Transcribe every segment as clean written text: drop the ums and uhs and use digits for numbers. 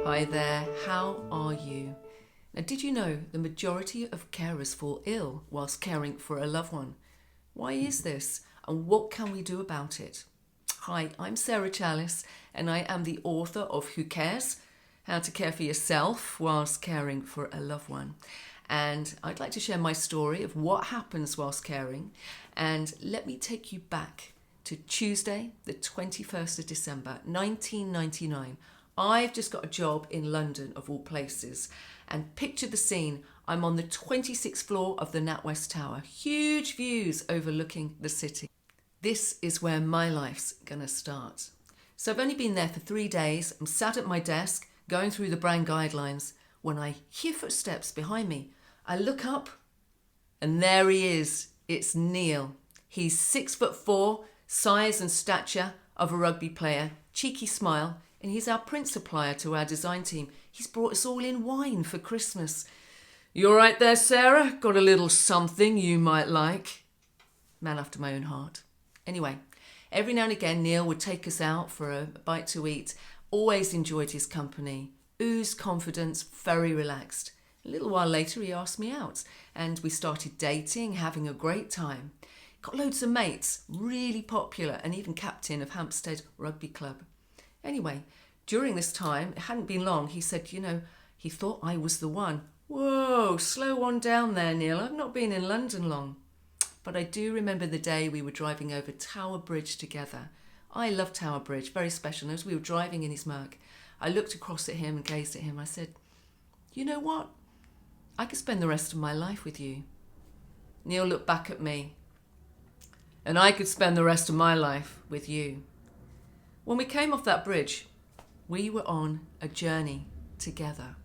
Hi there, how are you? Now, did you know the majority of carers fall ill whilst caring for a loved one? Why is this, and what can we do about it? Hi, I'm Sara Challice, and I am the author of Who Cares? How to Care for Yourself Whilst Caring for a Loved One. And I'd like to share my story of what happens whilst caring, and let me take you back to Tuesday, the 21st of December, 1999. I've just got a job in London, of all places, and picture the scene. I'm on the 26th floor of the NatWest Tower, huge views overlooking the city. This is where my life's gonna start. So I've only been there for 3 days. I'm sat at my desk going through the brand guidelines when I hear footsteps behind me. I look up and there he is. It's Neil. He's 6'4", size and stature of a rugby player, cheeky smile, and he's our print supplier to our design team. He's brought us all in wine for Christmas. You all right there, Sarah? Got a little something you might like? Man after my own heart. Anyway, every now and again, Neil would take us out for a bite to eat. Always enjoyed his company. Oozed confidence, very relaxed. A little while later, he asked me out, and we started dating, having a great time. Got loads of mates, really popular, and even captain of Hampstead Rugby Club. Anyway, during this time, it hadn't been long, he said, he thought I was the one. Whoa, slow on down there, Neil. I've not been in London long. But I do remember the day we were driving over Tower Bridge together. I love Tower Bridge, very special. And as we were driving in his Merc, I looked across at him and gazed at him. I said, you know what? I could spend the rest of my life with you. Neil looked back at me. And I could spend the rest of my life with you. When we came off that bridge, we were on a journey together.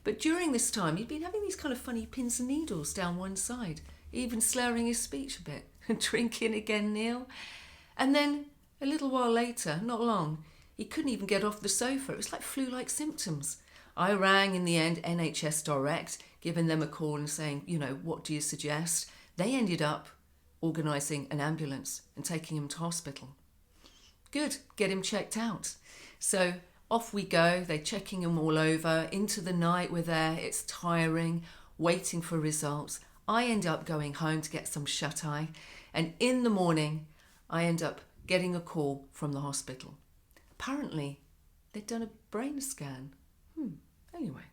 But during this time, he'd been having these kind of funny pins and needles down one side, even slurring his speech a bit. Drinking again, Neil. And then, a little while later, not long, he couldn't even get off the sofa. It was like flu-like symptoms. I rang in the end NHS Direct, giving them a call and saying, what do you suggest? They ended up organising an ambulance and taking him to hospital. Good, get him checked out. So off we go, they're checking him all over. Into the night we're there, it's tiring, waiting for results. I end up going home to get some shut-eye, and in the morning I end up getting a call from the hospital. Apparently they'd done a brain scan. Anyway,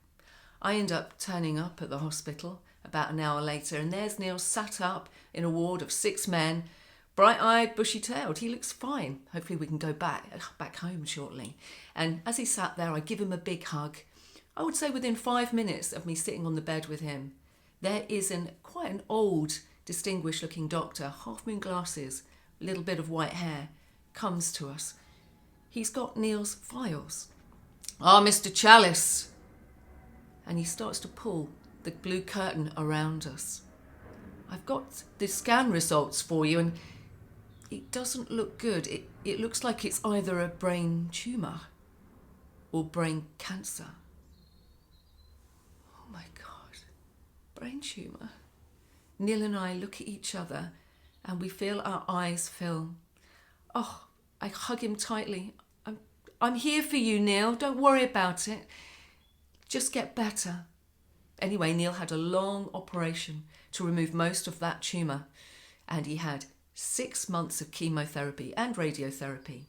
I end up turning up at the hospital about an hour later, and there's Neil sat up in a ward of 6 men, bright-eyed, bushy-tailed. He looks fine. Hopefully we can go back home shortly. And as he sat there, I give him a big hug. I would say within 5 minutes of me sitting on the bed with him, there is quite an old, distinguished-looking doctor, half-moon glasses, a little bit of white hair, comes to us. He's got Neil's files. Mr. Challice. And he starts to pull the blue curtain around us. I've got the scan results for you, and it doesn't look good. It looks like it's either a brain tumour or brain cancer. Oh my God, brain tumour. Neil and I look at each other and we feel our eyes fill. Oh, I hug him tightly. I'm here for you, Neil. Don't worry about it. Just get better. Anyway, Neil had a long operation to remove most of that tumour, and he had 6 months of chemotherapy and radiotherapy.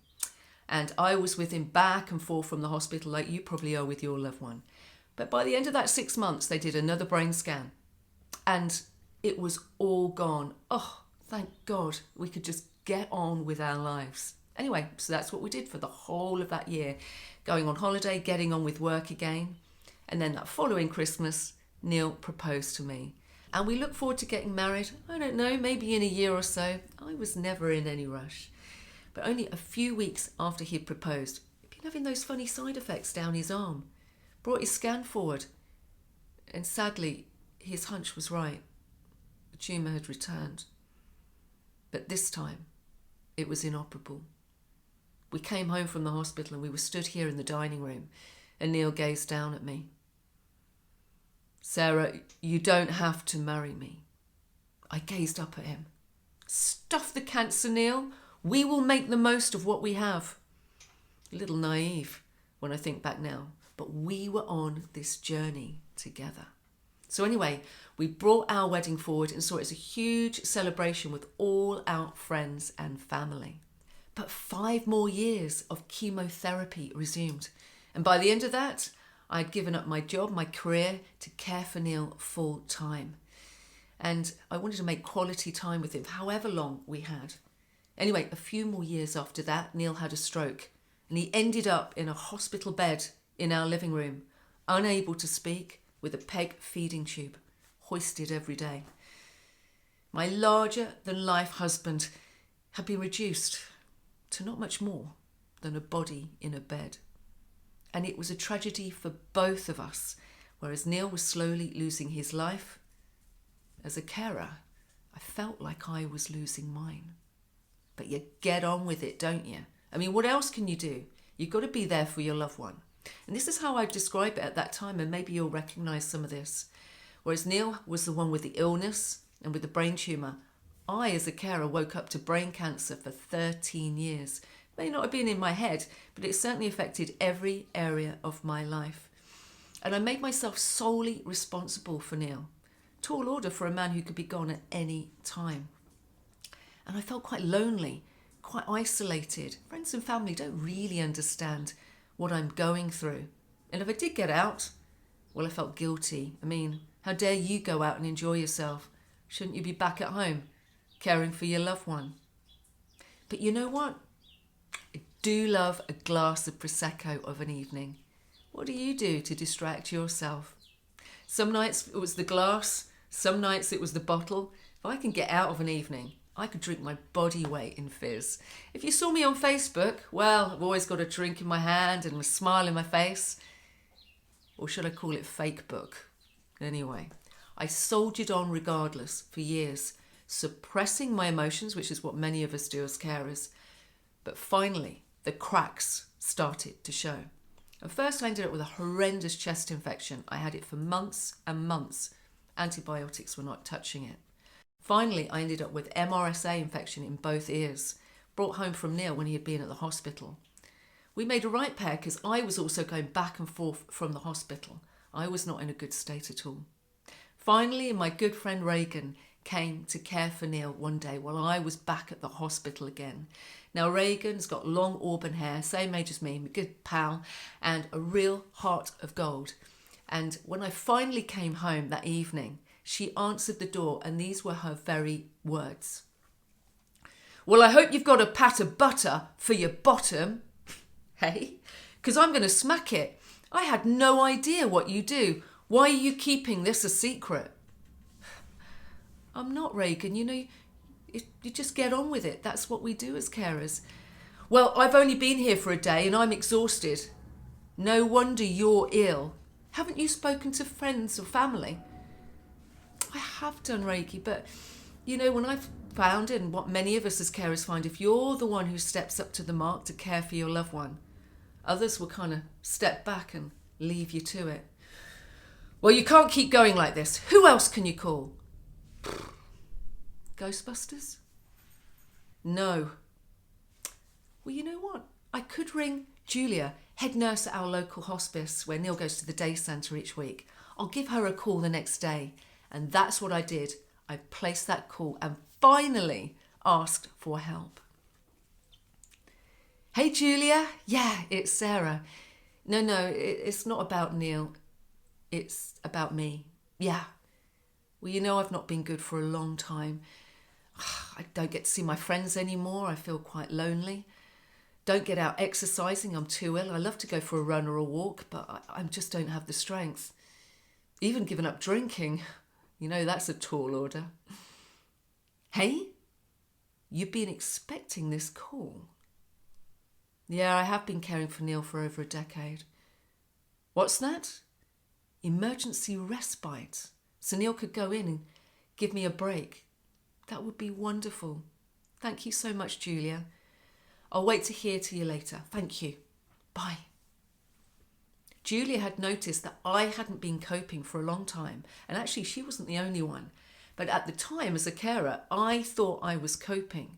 And I was with him back and forth from the hospital like you probably are with your loved one. But by the end of that 6 months, they did another brain scan, and it was all gone. Oh, thank God we could just get on with our lives. Anyway, so that's what we did for the whole of that year, going on holiday, getting on with work again. And then that following Christmas, Neil proposed to me. And we look forward to getting married, I don't know, maybe in a year or so. I was never in any rush. But only a few weeks after he'd proposed, he'd been having those funny side effects down his arm. Brought his scan forward. And sadly, his hunch was right. The tumour had returned. But this time, it was inoperable. We came home from the hospital and we were stood here in the dining room, and Neil gazed down at me. Sarah, you don't have to marry me. I gazed up at him. Stuff the cancer, Neil. We will make the most of what we have. A little naive when I think back now. but we were on this journey together. So anyway, we brought our wedding forward and saw it as a huge celebration with all our friends and family. But 5 more years of chemotherapy resumed. And by the end of that, I'd given up my job, my career, to care for Neil full time. And I wanted to make quality time with him, however long we had. Anyway, a few more years after that, Neil had a stroke. And he ended up in a hospital bed in our living room, unable to speak, with a peg feeding tube, hoisted every day. My larger-than-life husband had been reduced to not much more than a body in a bed. And it was a tragedy for both of us, whereas Neil was slowly losing his life. As a carer, I felt like I was losing mine. But you get on with it, don't you? I mean, what else can you do? You've got to be there for your loved one. And this is how I describe it at that time, and maybe you'll recognise some of this. Whereas Neil was the one with the illness and with the brain tumour, I, as a carer, woke up to brain cancer for 13 years. It may not have been in my head, but it certainly affected every area of my life. And I made myself solely responsible for Neil. Tall order for a man who could be gone at any time. And I felt quite lonely, quite isolated. Friends and family don't really understand what I'm going through. And if I did get out, well, I felt guilty. I mean, how dare you go out and enjoy yourself? Shouldn't you be back at home, caring for your loved one? But you know what? I do love a glass of Prosecco of an evening. What do you do to distract yourself? Some nights it was the glass, some nights it was the bottle. If I can get out of an evening, I could drink my body weight in fizz. If you saw me on Facebook, well, I've always got a drink in my hand and a smile in my face. Or should I call it fake book? Anyway, I soldiered on regardless for years, suppressing my emotions, which is what many of us do as carers. But finally, the cracks started to show. At first, I ended up with a horrendous chest infection. I had it for months and months. Antibiotics were not touching it. Finally, I ended up with MRSA infection in both ears, brought home from Neil when he had been at the hospital. We made a right pair because I was also going back and forth from the hospital. I was not in a good state at all. Finally, my good friend Reagan came to care for Neil one day while I was back at the hospital again. Now, Reagan's got long auburn hair, same age as me, my good pal, and a real heart of gold. And when I finally came home that evening, she answered the door, and these were her very words. "Well, I hope you've got a pat of butter for your bottom." Hey, because I'm going to smack it. I had no idea what you do. Why are you keeping this a secret? I'm not, Reagan. You know, you just get on with it. That's what we do as carers. Well, I've only been here for a day and I'm exhausted. No wonder you're ill. Haven't you spoken to friends or family? I have done, Reiki, but you know, when I've found, and what many of us as carers find, if you're the one who steps up to the mark to care for your loved one, others will kind of step back and leave you to it. Well, you can't keep going like this. Who else can you call? Ghostbusters? No. Well, you know what? I could ring Julia, head nurse at our local hospice where Neil goes to the day centre each week. I'll give her a call the next day. And that's what I did. I placed that call and finally asked for help. Hey, Julia. Yeah, it's Sarah. No, it's not about Neil. It's about me. Yeah. Well, you know, I've not been good for a long time. I don't get to see my friends anymore. I feel quite lonely. Don't get out exercising. I'm too ill. I love to go for a run or a walk, but I just don't have the strength. Even given up drinking. You know, that's a tall order. Hey, you've been expecting this call. Yeah, I have been caring for Neil for over a decade. What's that? Emergency respite. So Neil could go in and give me a break. That would be wonderful. Thank you so much, Julia. I'll wait to hear to you later. Thank you. Bye. Julia had noticed that I hadn't been coping for a long time, and actually she wasn't the only one. But at the time, as a carer, I thought I was coping.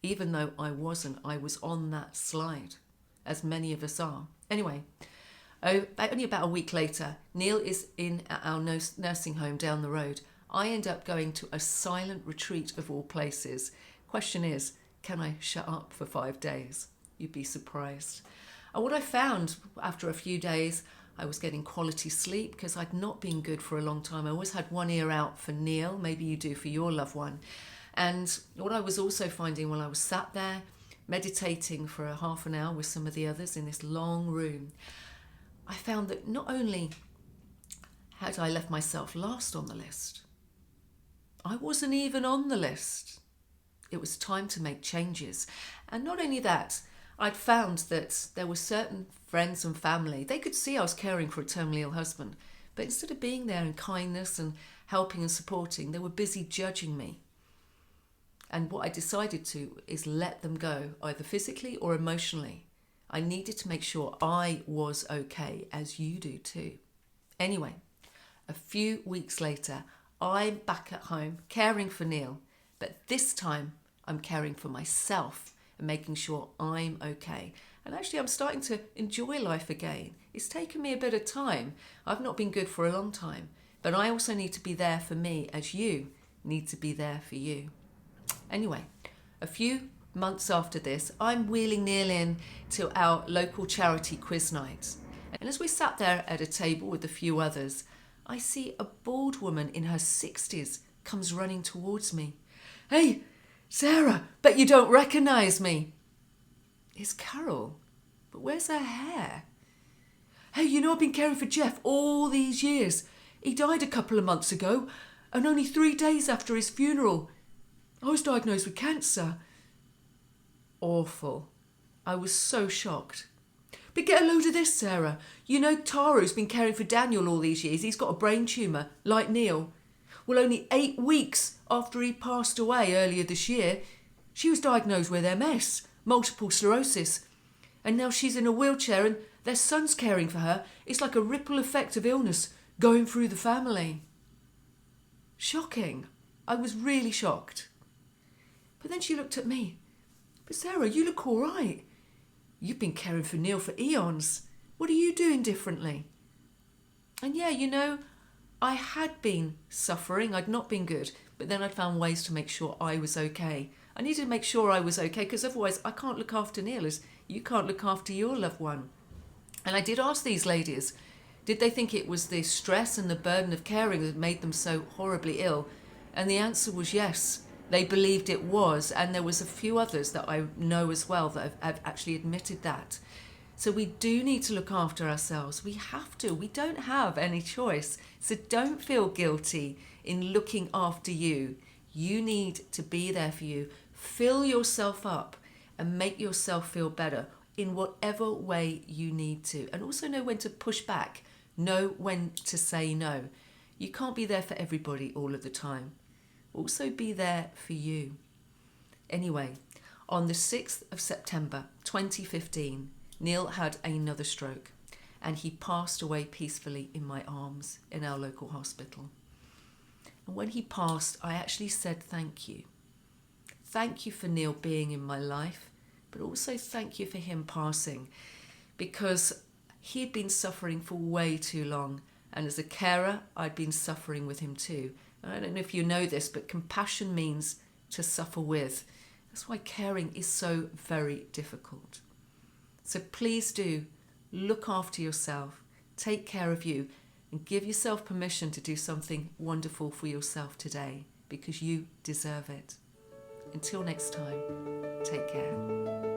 Even though I wasn't, I was on that slide, as many of us are. Anyway, Only about a week later, Neil is in our nursing home down the road. I end up going to a silent retreat of all places. Question is, can I shut up for 5 days? You'd be surprised. And what I found after a few days, I was getting quality sleep because I'd not been good for a long time. I always had one ear out for Neil. Maybe you do for your loved one. And what I was also finding while I was sat there meditating for a half an hour with some of the others in this long room, I found that not only had I left myself last on the list, I wasn't even on the list. It was time to make changes. And not only that, I'd found that there were certain friends and family, they could see I was caring for a terminally ill husband, but instead of being there in kindness and helping and supporting, they were busy judging me. And what I decided to is let them go, either physically or emotionally. I needed to make sure I was okay, as you do too. Anyway, a few weeks later, I'm back at home caring for Neil, but this time I'm caring for myself and making sure I'm okay. And actually I'm starting to enjoy life again. It's taken me a bit of time. I've not been good for a long time, but I also need to be there for me as you need to be there for you. Anyway, a few months after this, I'm wheeling Neil in to our local charity quiz night. And as we sat there at a table with a few others, I see a bald woman in her 60s comes running towards me. "Hey, Sarah, bet you don't recognise me." It's Carol, but where's her hair? "Hey, you know I've been caring for Jeff all these years. He died a couple of months ago, and only 3 days after his funeral, I was diagnosed with cancer." Awful. I was so shocked. "But get a load of this, Sarah. You know Taro's been caring for Daniel all these years. He's got a brain tumour, like Neil. Well, only 8 weeks after he passed away earlier this year, she was diagnosed with MS, multiple sclerosis. And now she's in a wheelchair and their son's caring for her. It's like a ripple effect of illness going through the family." Shocking. I was really shocked. But then she looked at me. "But Sarah, you look all right. You've been caring for Neil for eons. What are you doing differently?" And yeah, you know, I had been suffering. I'd not been good, but then I'd found ways to make sure I was okay. I needed to make sure I was okay because otherwise I can't look after Neil as you can't look after your loved one. And I did ask these ladies, did they think it was the stress and the burden of caring that made them so horribly ill? And the answer was yes. They believed it was, and there was a few others that I know as well that have actually admitted that. So we do need to look after ourselves. We have to. We don't have any choice. So don't feel guilty in looking after you. You need to be there for you. Fill yourself up and make yourself feel better in whatever way you need to. And also know when to push back. Know when to say no. You can't be there for everybody all of the time. Also be there for you. Anyway, on the 6th of September 2015, Neil had another stroke and he passed away peacefully in my arms in our local hospital. And when he passed, I actually said thank you. Thank you for Neil being in my life, but also thank you for him passing, because he'd been suffering for way too long. And as a carer, I'd been suffering with him too. I don't know if you know this, but compassion means to suffer with. That's why caring is so very difficult. So please do look after yourself, take care of you, and give yourself permission to do something wonderful for yourself today, because you deserve it. Until next time, take care.